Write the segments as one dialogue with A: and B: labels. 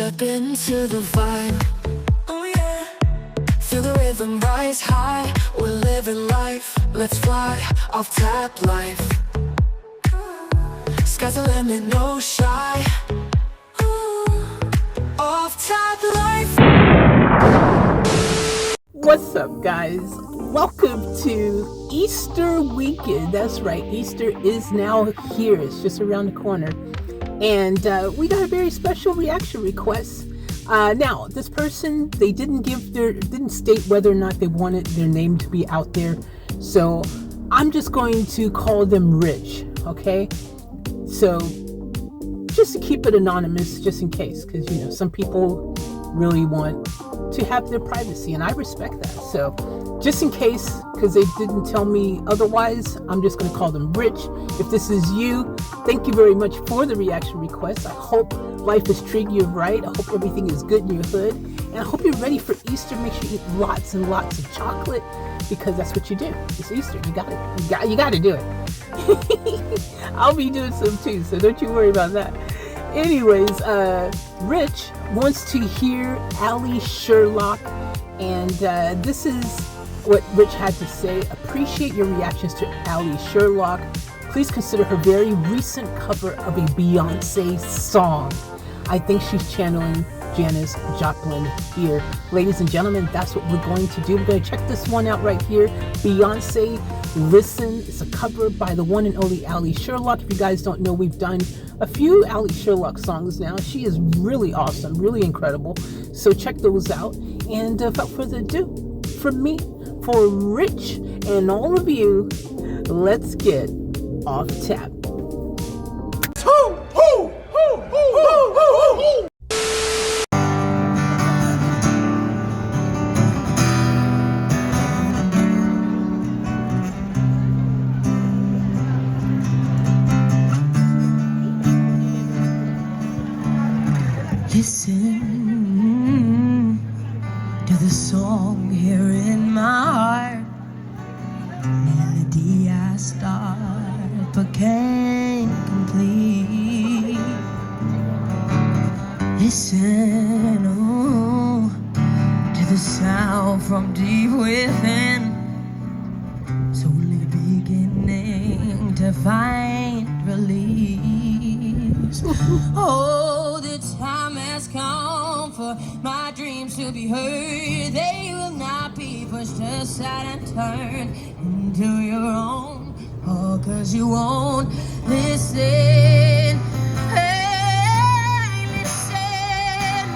A: Step into the vibe, oh yeah. Feel the rhythm rise high, we're living life. Let's fly, off tap life. Sky's the limit, no shy. Off tap life.
B: What's up, guys? Welcome to Easter weekend. That's right, Easter is now here. It's just around the corner. And we got a very special reaction request. Now, this person, they didn't state whether or not they wanted their name to be out there. So I'm just going to call them Rich, okay? So just to keep it anonymous, just in case, because you know some people really want to have their privacy, and I respect that. So just in case, because they didn't tell me otherwise, I'm just going to call them Rich. If this is you, thank you very much for the reaction request. I hope life is treating you right. I hope everything is good in your hood, and I hope you're ready for Easter. Make sure you eat lots and lots of chocolate, because that's what you do. It's Easter. You got it. You got to do it. I'll be doing some too, so don't you worry about that. Anyways, Rich wants to hear Alli Sherlock, and this is what Rich had to say. Appreciate your reactions to Alli Sherlock. Please consider her very recent cover of a Beyonce song. I think she's channeling Janis Joplin here. Ladies and gentlemen, that's what we're going to do. We're going to check this one out right here. Beyonce, Listen. It's a cover by the one and only Alli Sherlock. If you guys don't know, we've done a few Alli Sherlock songs now. She is really awesome, really incredible. So check those out. And without further ado, from me, for Rich and all of you, let's get off tap.
C: Listen to the song here in my heart. Melody I start but can't complete. Listen, oh, to the sound from deep within. Slowly beginning to find release. Oh, the time has come for my dreams to be heard. They will not be pushed aside and turned into your own. Oh, 'cause you won't listen. Hey, listen.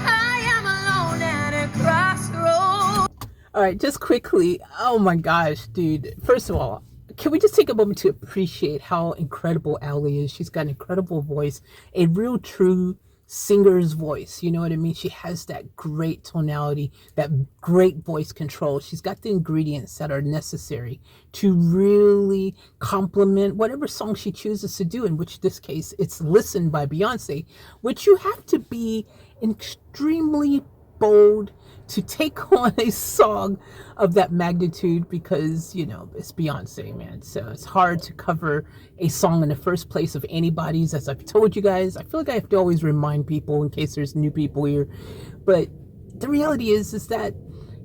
C: I am alone at a crossroads.
B: All right, just quickly. Oh my gosh, dude. First of all, can we just take a moment to appreciate how incredible Alli is? She's got an incredible voice, a real true singer's voice. You know what I mean? She has that great tonality, that great voice control. She's got the ingredients that are necessary to really complement whatever song she chooses to do, in which this case, it's Listen by Beyonce, which you have to be extremely bold to take on a song of that magnitude, because you know it's Beyonce, man. So it's hard to cover a song in the first place of anybody's. As I've told you guys, I feel like I have to always remind people in case there's new people here, but the reality is that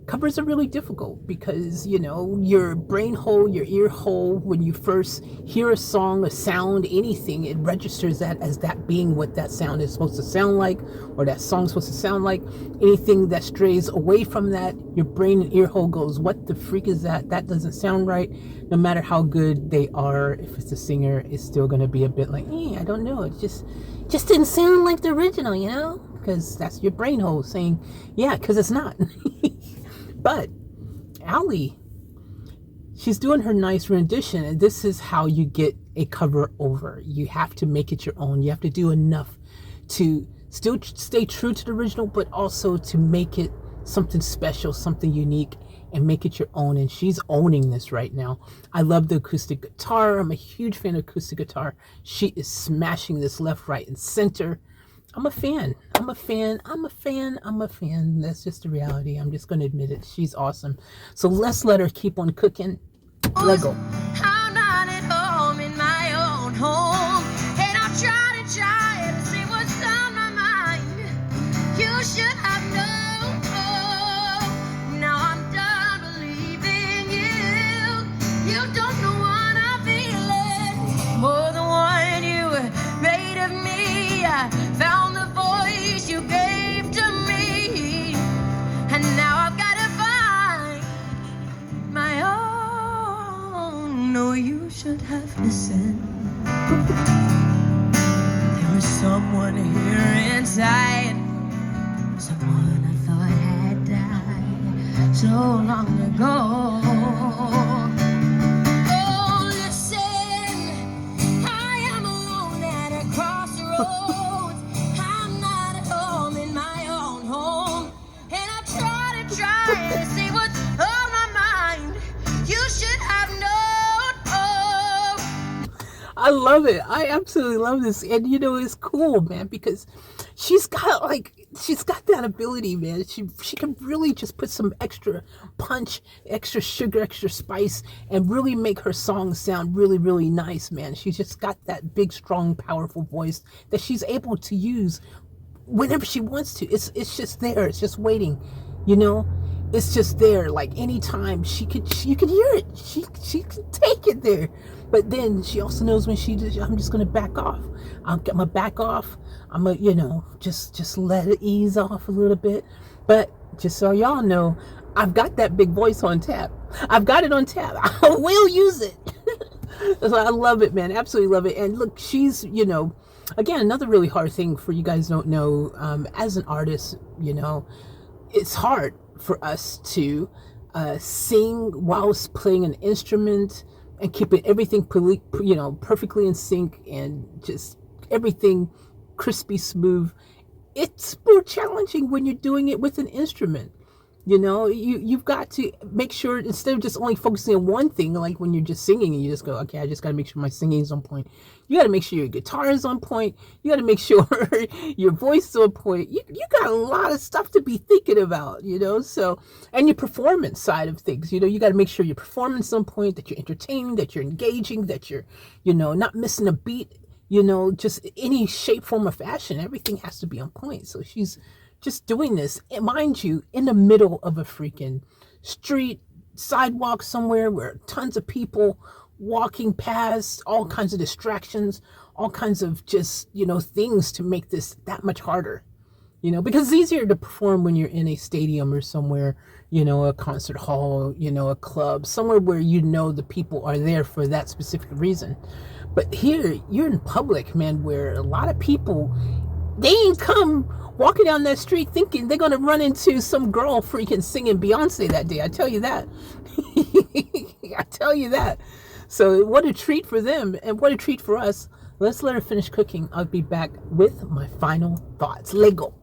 B: covers are really difficult, because you know your brain hole, your ear hole, when you first hear a song, a sound, anything, it registers that as that being what that sound is supposed to sound like, or that song's supposed to sound like. Anything that strays away from that, your brain and ear hole goes, what the freak is that? That doesn't sound right. No matter how good they are, if it's a singer, it's still going to be a bit like, I don't know, it just didn't sound like the original, you know, because that's your brain hole saying, yeah, because it's not. But Alli, she's doing her nice rendition, and this is how you get a cover over. You have to make it your own. You have to do enough to still stay true to the original, but also to make it something special, something unique, and make it your own. And she's owning this right now. I love the acoustic guitar. I'm a huge fan of acoustic guitar. She is smashing this left, right, and center. I'm a fan. That's just the reality. I'm just going to admit it. She's awesome. So let's let her keep on cooking. Let go.
C: I'm not at home in my own home, and I'll try to see what's on my mind. should have listened. There was someone here inside, someone I thought had died so long ago. Oh, listen, I am alone at a crossroads. I'm not at home in my own home, and I try to see what's on my mind. You should have known.
B: I love it. I absolutely love this. And you know, it's cool, man, because she's got that ability, man. She can really just put some extra punch, extra sugar, extra spice, and really make her songs sound really, really nice, man. She's just got that big, strong, powerful voice that she's able to use whenever she wants to. It's just there. It's just waiting, you know. It's just there. Like anytime you can hear it. She can take it there. But then she also knows when I'm just gonna back off. I'll get my back off. I'm gonna, you know, just let it ease off a little bit. But just so y'all know, I've got that big voice on tap. I've got it on tap. I will use it. So I love it, man. Absolutely love it. And look, she's, you know, again, another really hard thing for you guys don't know, as an artist, you know, it's hard for us to sing whilst playing an instrument and keeping everything, you know, perfectly in sync and just everything crispy smooth. It's more challenging when you're doing it with an instrument. You know, you've got to make sure, instead of just only focusing on one thing, like when you're just singing and you just go, okay, I just got to make sure my singing is on point. You got to make sure your guitar is on point. You got to make sure your voice is on point. You got a lot of stuff to be thinking about, you know, so, and your performance side of things, you know, you got to make sure your performance is on point, that you're entertaining, that you're engaging, that you're, you know, not missing a beat, you know, just any shape, form, or fashion. Everything has to be on point. So she's just doing this, mind you, in the middle of a freaking street, sidewalk somewhere where tons of people walking past, all kinds of distractions, all kinds of just, you know, things to make this that much harder, you know, because it's easier to perform when you're in a stadium or somewhere, you know, a concert hall, you know, a club, somewhere where you know the people are there for that specific reason. But here, you're in public, man, where a lot of people, they ain't come walking down that street thinking they're going to run into some girl freaking singing Beyonce that day. I tell you that. I tell you that. So what a treat for them and what a treat for us. Let's let her finish cooking. I'll be back with my final thoughts. Lego.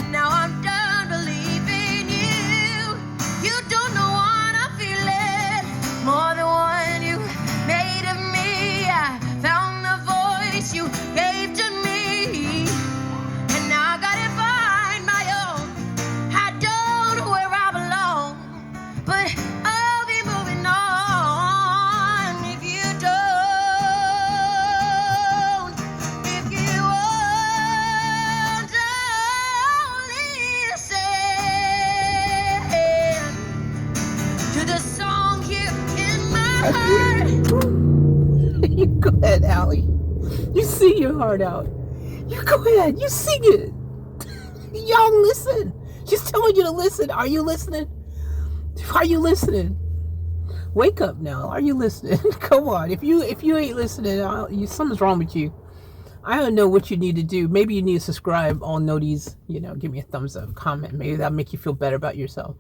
C: Now I'm done believing you. You don't know what I'm feeling. More than what you made of me. I found the voice you gave to me. And now I gotta find my own. I don't know where I belong. But I'll be moving on if you don't. If you won't listen to the song here in my heart.
B: You go ahead, Allie. You sing your heart out. You go ahead. You sing it. Y'all listen. She's telling you to listen. Are you listening? Are you listening? Wake up now. Are you listening? Come on. If you ain't listening, something's wrong with you. I don't know what you need to do. Maybe you need to subscribe. All noties, you know, give me a thumbs up, comment. Maybe that'll make you feel better about yourself.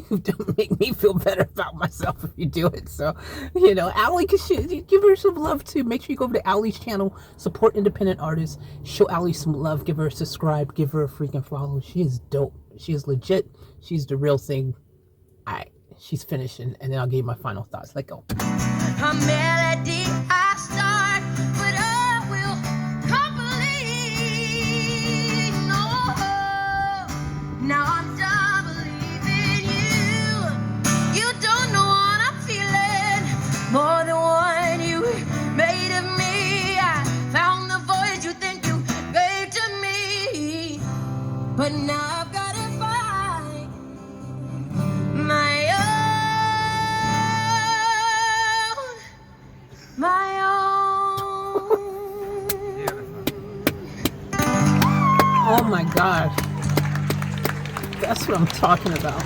B: Don't make me feel better about myself if you do it. So, you know, Allie, give her some love too. Make sure you go over to Allie's channel, support independent artists, show Allie some love, give her a subscribe, give her a freaking follow. She is dope. She is legit. She's the real thing. All right, she's finishing, and then I'll give you my final thoughts. Let go.
C: A melody I start, but I will complete. No, now I'm done believing you. You don't know what I'm feeling. More than what you made of me. I found the voice you think you gave to me, but now I've got to find my own. My own.
B: Oh my gosh. That's what I'm talking about.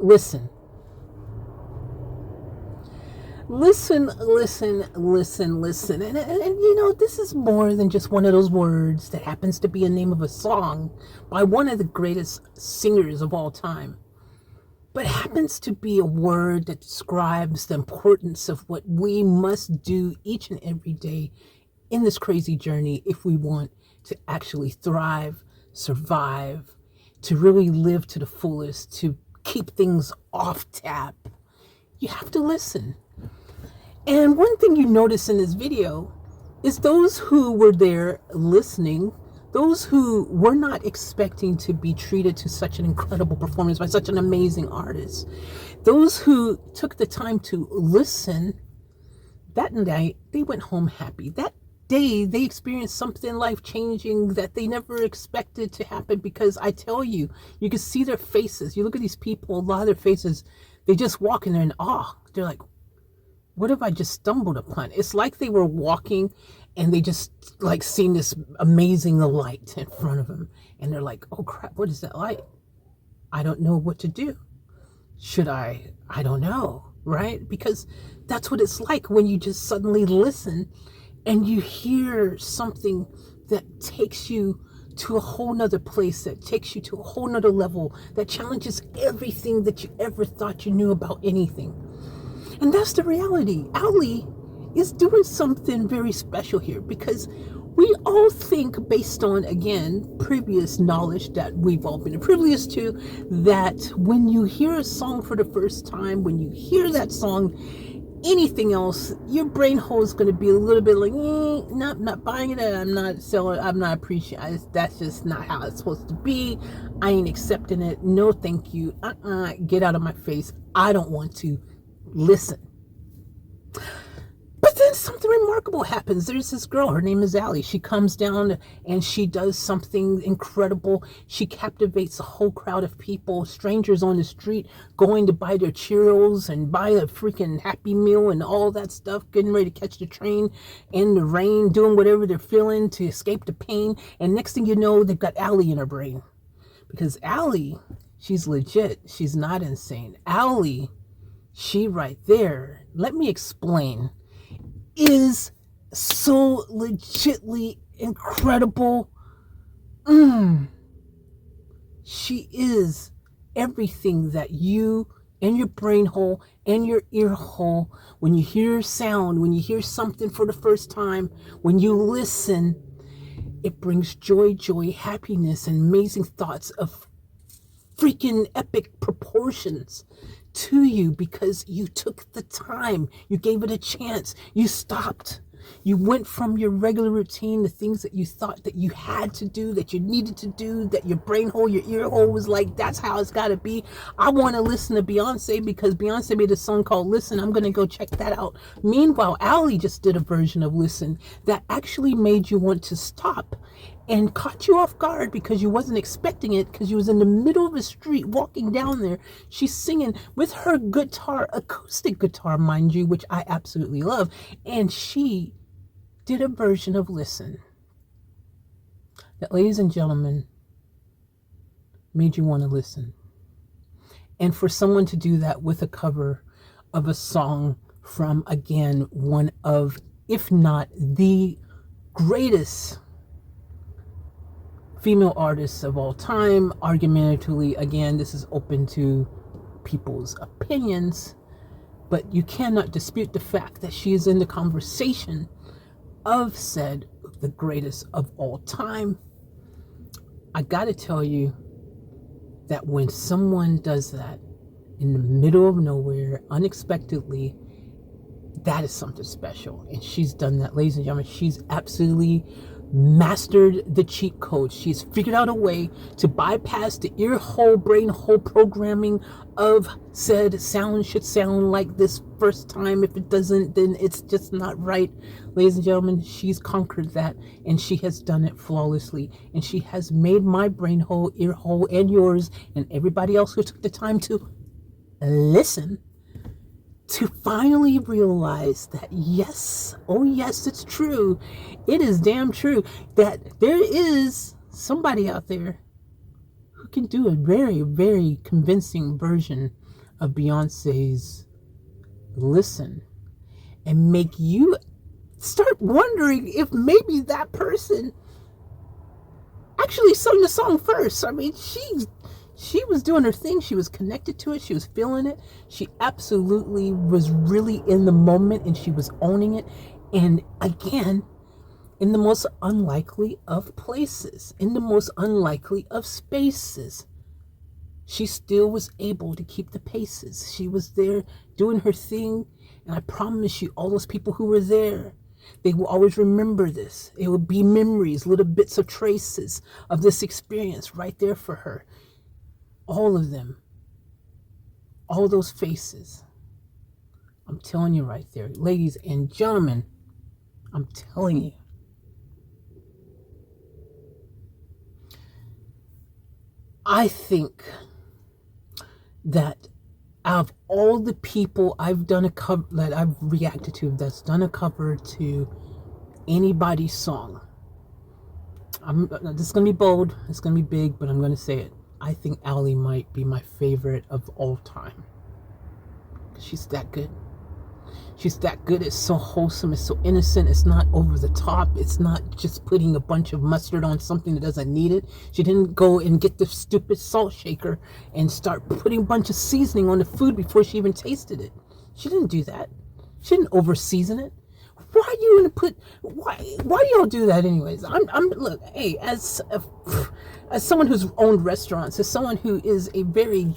B: listen. Listen, listen, listen, listen. And you know, this is more than just one of those words that happens to be a name of a song by one of the greatest singers of all time. But happens to be a word that describes the importance of what we must do each and every day in this crazy journey if we want to actually thrive, survive, to really live to the fullest, to keep things off tap. You have to listen. And one thing you notice in this video is those who were there listening, those who were not expecting to be treated to such an incredible performance by such an amazing artist, those who took the time to listen, that night they went home happy. That day they experienced something life-changing that they never expected to happen, because I tell you, you can see their faces. You look at these people, a lot of their faces, they just walk in there in awe. They're like, what have I just stumbled upon? It's like they were walking and they just like seen this amazing light in front of them. And they're like, oh crap, what is that light? I don't know what to do. Should I don't know, right? Because that's what it's like when you just suddenly listen and you hear something that takes you to a whole nother place, that takes you to a whole nother level, that challenges everything that you ever thought you knew about anything. And that's the reality. Alli is doing something very special here, because we all think based on, again, previous knowledge that we've all been oblivious to, that when you hear a song for the first time, when you hear that song, anything else, your brain hole is going to be a little bit like, not buying it, I'm not selling, I'm not appreciating, that's just not how it's supposed to be, I ain't accepting it, no thank you, get out of my face, I don't want to listen. But then something remarkable happens. There's this girl, her name is Alli. She comes down and she does something incredible. She captivates a whole crowd of people, strangers on the street going to buy their churros and buy a freaking Happy Meal and all that stuff, getting ready to catch the train in the rain, doing whatever they're feeling to escape the pain. And next thing you know, they've got Alli in her brain. Because Alli, she's legit. She's not insane. Alli, she right there, let me explain, is so legitly incredible. She is everything that you and your brain hole and your ear hole, when you hear sound, when you hear something for the first time, when you listen, it brings joy, happiness, and amazing thoughts of freaking epic proportions to you, because you took the time, you gave it a chance, you stopped, you went from your regular routine, the things that you thought that you had to do, that you needed to do, that your brain hole, your ear hole was like, that's how it's got to be. I want to listen to Beyonce because Beyonce made a song called Listen, I'm going to go check that out. Meanwhile, Alli just did a version of Listen that actually made you want to stop and caught you off guard because you wasn't expecting it, because you was in the middle of the street walking down there. She's singing with her guitar, acoustic guitar, mind you, which I absolutely love. And she did a version of Listen that, ladies and gentlemen, made you want to listen. And for someone to do that with a cover of a song from, again, one of, if not the greatest female artists of all time, argumentatively, again, this is open to people's opinions, but you cannot dispute the fact that she is in the conversation of said the greatest of all time. I gotta tell you that when someone does that in the middle of nowhere, unexpectedly, that is something special. And she's done that, ladies and gentlemen. She's absolutely mastered the cheat code. She's figured out a way to bypass the ear hole, brain hole programming of said sound should sound like this first time. If it doesn't, then it's just not right. Ladies and gentlemen, she's conquered that, and she has done it flawlessly. And she has made my brain hole, ear hole, and yours, and everybody else who took the time to listen, to finally realize that yes, oh yes, it's true. It is damn true that there is somebody out there who can do a very, very convincing version of Beyonce's Listen and make you start wondering if maybe that person actually sung the song first. I mean, she was doing her thing. She was connected to it. She was feeling it. She absolutely was really in the moment, and she was owning it. And again, in the most unlikely of places, in the most unlikely of spaces, she still was able to keep the paces. She was there doing her thing. And I promise you, all those people who were there, they will always remember this. It will be memories, little bits of traces of this experience right there for her. All of them. All those faces. I'm telling you right there. Ladies and gentlemen, I'm telling you. I think that out of all the people I've done a cover, that I've reacted to, that's done a cover to anybody's song, this is going to be bold, it's going to be big, but I'm going to say it. I think Allie might be my favorite of all time. She's that good. She's that good. It's so wholesome. It's so innocent. It's not over the top. It's not just putting a bunch of mustard on something that doesn't need it. She didn't go and get the stupid salt shaker and start putting a bunch of seasoning on the food before she even tasted it. She didn't do that. She didn't over season it. Why are you gonna put? Why do y'all do that anyways? I'm look. Hey, as someone who's owned restaurants, as someone who is a very,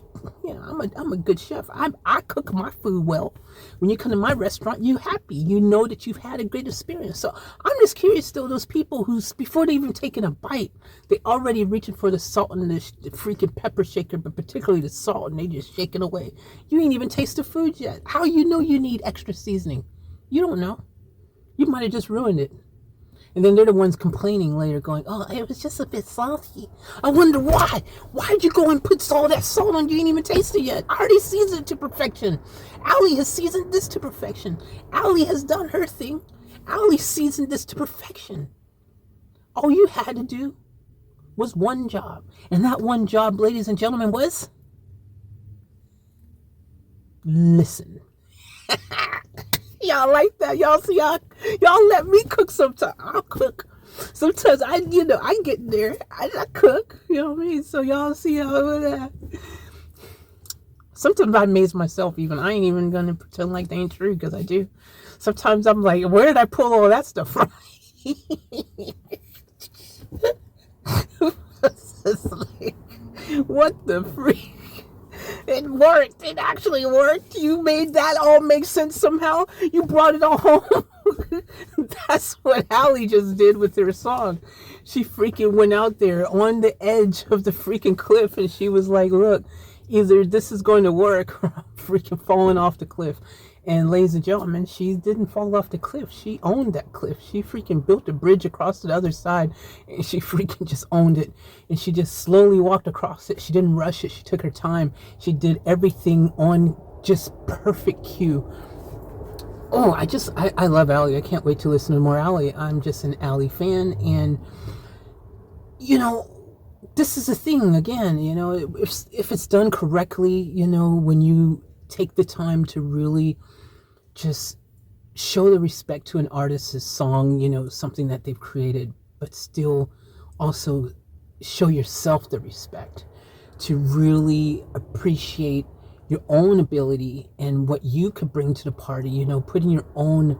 B: I'm a good chef. I cook my food well. When you come to my restaurant, you happy. You know that you've had a great experience. So I'm just curious still, those people who's, before they even taking a bite, they already reaching for the salt and the freaking pepper shaker, but particularly the salt, and they just shaking away. You ain't even taste the food yet. How you know you need extra seasoning? You don't know. You might have just ruined it. And then they're the ones complaining later, going, oh, it was just a bit salty. I wonder why. Why'd you go and put all that salt on? You ain't even tasted it yet. I already seasoned it to perfection. Allie has seasoned this to perfection. Allie has done her thing. Allie seasoned this to perfection. All you had to do was one job. And that one job, ladies and gentlemen, was listen. Y'all like that? Y'all see, y'all let me cook sometimes. I'll cook. Sometimes I get there. I cook. You know what I mean? So y'all see how sometimes I amaze myself even. I ain't even gonna pretend like they ain't true, because I do. Sometimes I'm like, where did I pull all that stuff from? It's like, what the freak? It worked. It actually worked. You made that all make sense somehow. You brought it all home. That's what Allie just did with her song. She freaking went out there on the edge of the freaking cliff, and she was like, look, either this is going to work or I'm freaking falling off the cliff. And ladies and gentlemen, she didn't fall off the cliff. She owned that cliff. She freaking built a bridge across to the other side, and she freaking just owned it. And she just slowly walked across it. She didn't rush it. She took her time. She did everything on just perfect cue. Oh, I love Allie. I can't wait to listen to more Allie. I'm just an Allie fan. And, this is the thing, again, if it's done correctly, when you take the time to really just show the respect to an artist's song, something that they've created, but still also show yourself the respect to really appreciate your own ability and what you could bring to the party, putting your own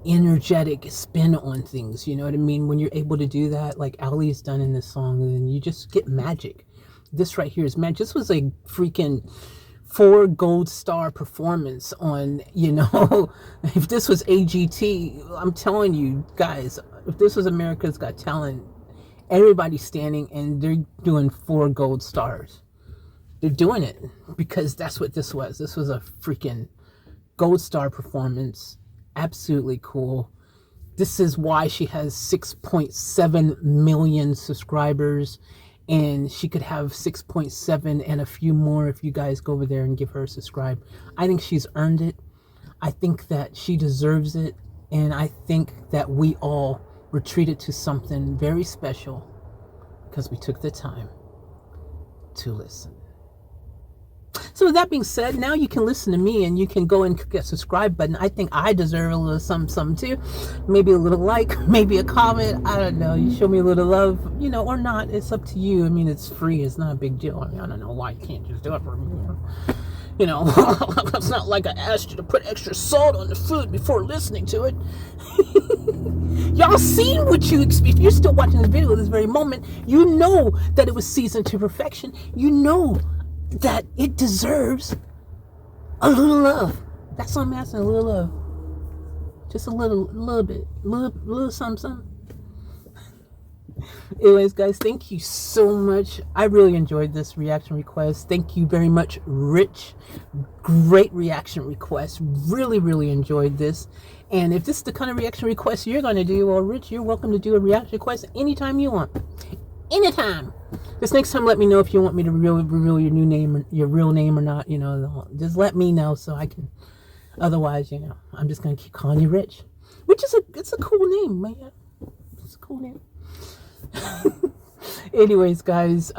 B: energetic spin on things, you know what I mean? When you're able to do that, like Allie's done in this song, then you just get magic. This right here is magic. This was a freaking 4 gold star performance on, if this was AGT, I'm telling you guys, if this was America's Got Talent, everybody's standing and they're doing 4 gold stars. They're doing it because that's what this was. This was a freaking gold star performance. Absolutely cool. This is why she has 6.7 million subscribers, and she could have 6.7 and a few more if you guys go over there and give her a subscribe. I think she's earned it. I think that she deserves it, and I think that we all were treated to something very special because we took the time to listen. So with that being said, now you can listen to me and you can go and click a subscribe button. I think I deserve a little something too. Maybe a little like, maybe a comment. I don't know. You show me a little love, you know, or not. It's up to you. I mean, it's free. It's not a big deal. I mean, I don't know why you can't just do it for me. You know, it's not like I asked you to put extra salt on the food before listening to it. Y'all seen what you expect. You're still watching this video at this very moment. You know that it was seasoned to perfection. You know that it deserves a little love. That's what I'm asking, a little love. Just a little bit. Little something. Anyways, guys, thank you so much. I really enjoyed this reaction request. Thank you very much, Rich. Great reaction request. Really, really enjoyed this. And if this is the kind of reaction request you're going to do, well, Rich, you're welcome to do a reaction request anytime you want. Anytime. This next time, let me know if you want me to reveal your new name, your real name or not. You know, just let me know so I can. Otherwise, you know, I'm just going to keep calling you Rich. Which is it's a cool name, man. It's a cool name. Anyways, guys,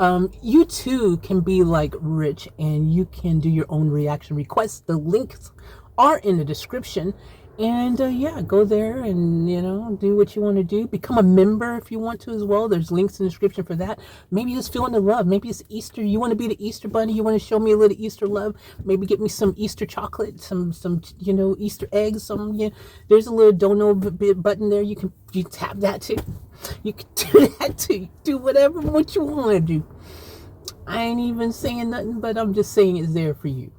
B: you too can be like Rich and you can do your own reaction requests. The links are in the description. And yeah, go there and, you know, do what you want to do. Become a member if you want to as well. There's links in the description for that. Maybe just feeling the love. Maybe it's Easter. You want to be the Easter bunny. You want to show me a little Easter love. Maybe get me some Easter chocolate, some you know, Easter eggs. There's a little donate button there. You tap that too. You can do that too. Do whatever what you want to do. I ain't even saying nothing, but I'm just saying it's there for you.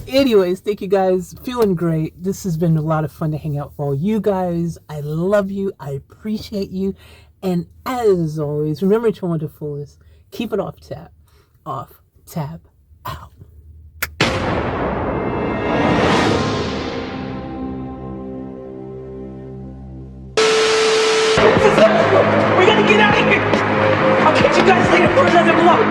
B: Anyways, thank you guys. Feeling great. This has been a lot of fun to hang out for all you guys. I love you. I appreciate you. And as always, remember to want to the fullest. Keep it off tap. Off tap out.
D: We're gonna get out of here. I'll catch you guys later for another vlog.